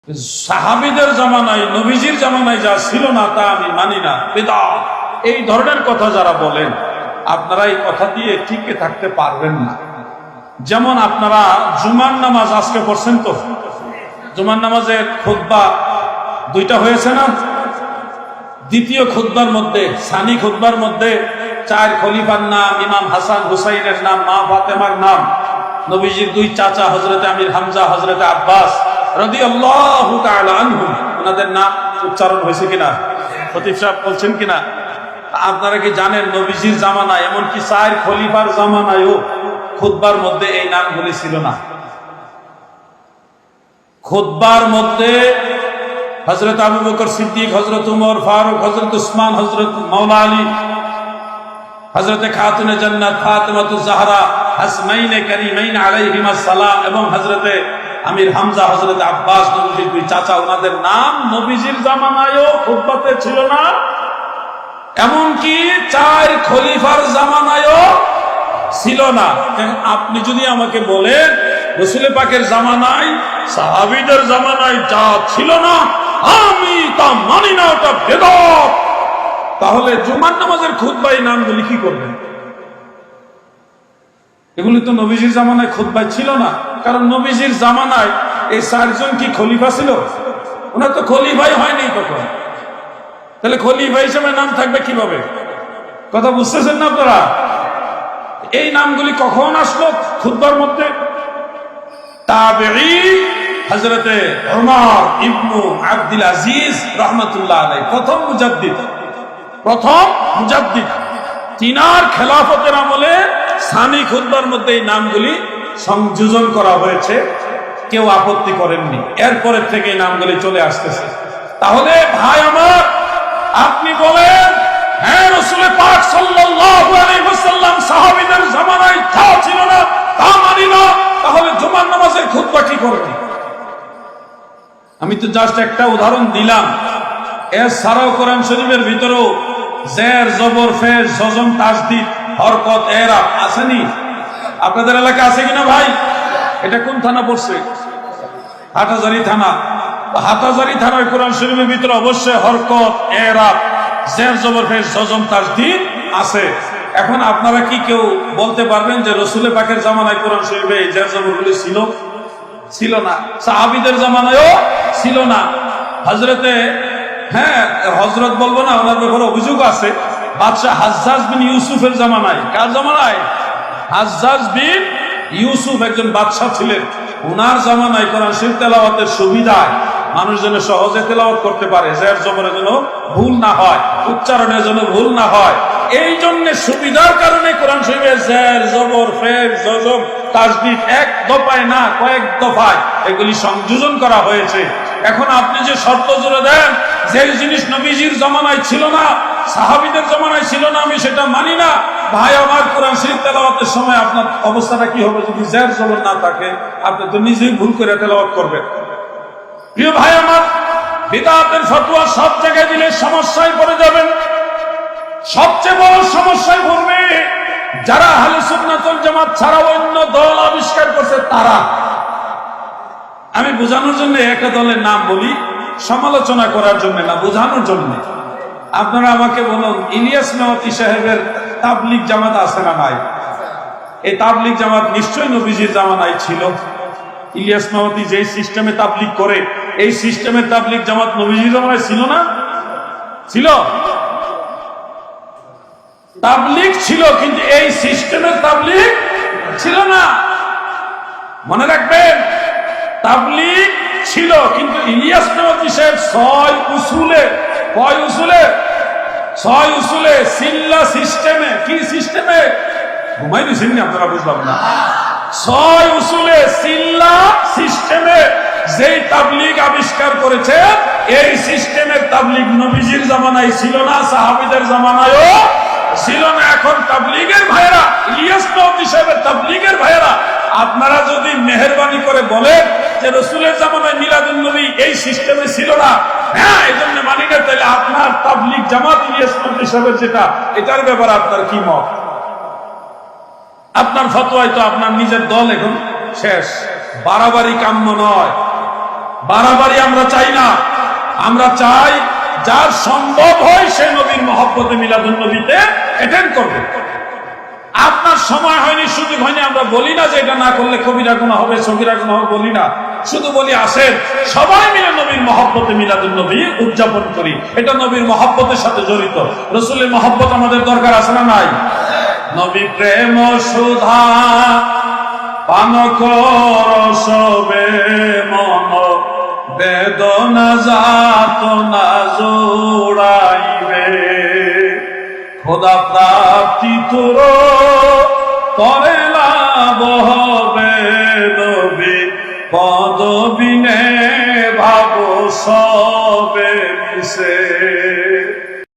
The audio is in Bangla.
সাহাবীদের জামানায় নবীজির জামানায় যা ছিল না তা আমি মানি না, বিদআত। এই ধরনের কথা যারা বলেন আপনারা এই কথা দিয়ে টিকে থাকতে পারবেন না। যেমন আপনারা জুমার নামাজ আজকে পড়ছেন তো, জুমার নামাজের খুতবা দুইটা হয়েছে না? দ্বিতীয় খুতবার মধ্যে, সানি খুতবার মধ্যে 4 খলিফার নাম, ইমাম হাসান হুসাইনের নাম, মা ফাতেমার নাম, নবীজির 2 চাচা হযরতে আমির হামজা, হযরতে আব্বাস রাদিয়াল্লাহু তাআলা আনহুম, ওনাদের নাম উচ্চারণ হয়েছে কিনা? খতিব সাহেব বলছেন কিনা? আপনারা কি জানেন নবীজির জামানায়, এমনকি 4 খলিফার জামানায়ও খুতবার মধ্যে এই নামগুলি ছিল না। খুতবার মধ্যে হযরত আবু বকর সিদ্দিক, হযরত উমর ফারুক, হযরত উসমান, হযরত মাওলা আলী, হযরতে খাতুনে জান্নাত ফাতেমাতুজ জাহরা হাসনাইনে কারিমাইন আলাইহিমাস সালাম এবং হযরতে আমির হামজা, হযরতে আব্বাস, নবীজির 2 চাচা, ওনাদের নাম নবীজির জামানায়ও খুতবাতে ছিল না। এমনকি 4 খলিফার জামানায়ও ছিল না। আপনি যদি আমাকে বলেন রাসূল পাকের জামানায়, সাহাবীদের জামানায় যা ছিল না আমি তা মানি না, ওটা বেদাত, তাহলে জুমার নামাজের খুতবায় নামগুলি কি করবেন? এগুলি তো নবীজির জামানায় খুতবায় ছিল না। কারণ নবীজির জামানায় এই 4 জন কি খলিফা ছিল? ওনার তো খলিফাই হয়নি তখন। তাহলে খলিফা হিসেবে নাম থাকবে কিভাবে? কথা বুঝতেছেন না আপনারা? এই নামগুলি কখন আসলো খুতবার মধ্যে? তাবেঈ হযরতে ওমর ইবনে আব্দুল আজিজ রাহমাতুল্লাহ আলাইহি প্রথম মুজাদ্দিদ, তিনার খেলাফতের আমলে সানি খুতবার মধ্যে এই নামগুলি সংযোজন করা হয়েছে, কেউ আপত্তি করেননি। এরপরে থেকে এই নামগুলি চলে আসতেছে। তাহলে ভাই আমার, আপনি বলেন হ্যাঁ রাসূল পাক সাল্লাল্লাহু আলাইহি ওয়াসাল্লাম সাহাবীদের জামানায় যা ছিল না তা মানি না, তাহলে জুমার নামাজের খুতবা কি করবেন? আমি তো জাস্ট একটা উদাহরণ দিলাম। এছাড়াও কোরআন শরীফের ভিতরেও জের, জবর, ফেজ, জজম, তাসদীদ, হরকত, এরাব আসেনি? আপনাদের এলাকা আছে কিনা ভাই? এটা কোন থানা পড়ছে? হাটহাজারী থানা। হাটহাজারী থানায় কোরআন শরীফের ভিতরে অবশ্যই হরকত, এরাব, জের, জবর, ফেজ, জজম, তাসদীদ আছে। এখন আপনারা কি কেউ বলতে পারবেন যে রাসূল পাকের জামানায় কোরআন শরীফে এই জের জবরগুলি ছিল না? সাহাবীদের জামানায়ও ছিল না। হযরত বলবো না, ওনার ব্যাপারে অভিযোগ আছে। বাদশাহ হাজ্জাজ বিন ইউসুফের জামানায়, কার জামানায়? হাজ্জাজ বিন ইউসুফ একজন বাদশাহ ছিলেন। ওনার জামানায় কোরআন শরীফ তেলাওয়াতের সুবিধায় মানুষ যেন সহজে তেলাওয়াত করতে পারে, জের জবরের যেন ভুল না হয়, উচ্চারণের যেন ভুল না হয়, এই জন্য সুবিধার কারণে কোরআন শরীফে জের, জবর, ফেজ, জজম, তাসদীদ এক দফায় না কয়েক দফায় এগুলি সংযোজন করা হয়েছে। এখন আপনি যে শর্ত জুড়ে দেন যে জিনিস নবীজির জামানায় ছিল না, সাহাবীদের জামানায় ছিল না, আমি সেটা মানি না, ভাই আমার, কোরআন শরীফ তেলাওয়াতের সময় আপনার অবস্থাটা কি হবে? যদি জের জবর না থাকে আপনি তো নিজেই ভুল করে তেলাওয়াত করবেন। প্রিয় ভাই আমার, বিদআতের ফতোয়া সব জায়গায় দিলে সমস্যায় পড়ে যাবেন। সবচেয়ে বড় সমস্যায় পড়বে যারা আহলে সুন্নাত ওয়াল জামাত ছাড়া অন্য দল আবিষ্কার করছে তারা। আমি বোঝানোর জন্য একটা দলের নাম বলি, সমালোচনা করার জন্য না, বোঝানোর জন্য। আপনারা আমাকে বলুন, ইলিয়াস মেওয়াতি সাহেবের তাবলিগ জামাত আছে না নাই? এই তাবলিগ জামাত নিশ্চয়ই নবীজির জামানায় ছিল। ইলিয়াস মেওয়াতি যে সিস্টেমে তাবলিগ করে, এই সিস্টেমের তাবলিগ জামাত নবীজির জামানায় ছিল না? ছিল। তাবলিগ ছিল, কিন্তু এই সিস্টেমের তাবলিগ ছিল না। মনে রাখবেন, তাবলিগ ছিল, কিন্তু ইলিয়াস মেওয়াতি সাহেব 6 উসুলে, কয় উসুলে? 6 উসুলে সিল্লা সিস্টেমে। কি সিস্টেমে? ঘুমাই দিছেন না আপনারা? বুঝলাম না। 6 উসুলে সিল্লা সিস্টেমে যেই তাবলিগ আবিষ্কার করেছে, এই সিস্টেমের তাবলিগ নবীজির জামানায় ছিল না, সাহাবীদের জামানায়ও ছিল না। এখন তাবলিগের ভাইয়েরা, ইলিয়াস মেওয়াতি সাহেবের তাবলিগের ভাইয়েরা, আপনারা যদি মেহেরবানি করে বলেন যে রাসূলের জামানায় মিলাদুন নবী এই সিস্টেমে ছিল না, হ্যাঁ এই জন্য মানি না, তাহলে আপনার তাবলিগ জামাত ইলিয়াস মেওয়াতি সাহেবের যেটা, এটার ব্যাপারে আপনার কি মত? আপনার ফতোয়ায় তো আপনার নিজের দল এখন শেষ। বাড়াবাড়ি কাম্য নয়। বাড়াবাড়ি আমরা চাই না। আমরা চাই যার সম্ভব হয় সে নবীর মহব্বতে মিলাদুন নবীতে অ্যাটেন্ড করবে। আপনার সময় হয়নি, সুযোগ হয়নি, আমরা বলি না যে এটা না করলে কবিরা গুনাহ হবে, সগীরা গুনাহ হবে, বলি না। শুধু বলি আসেন সবাই মিলে নবীর মহব্বতে মিলাদুন নবী উদযাপন করি। এটা নবীর মহব্বতের সাথে জড়িত। রাসূলের মহব্বত আমাদের দরকার আছে না নাই? নবী প্রেম সুধা পান কর সবে মন, বেদনা যাতনা জোড়াইবে, খোদা প্রাপ্তি তোর তরে লাভ হবে, নবী পদবিনে ভাব সবে মিশে।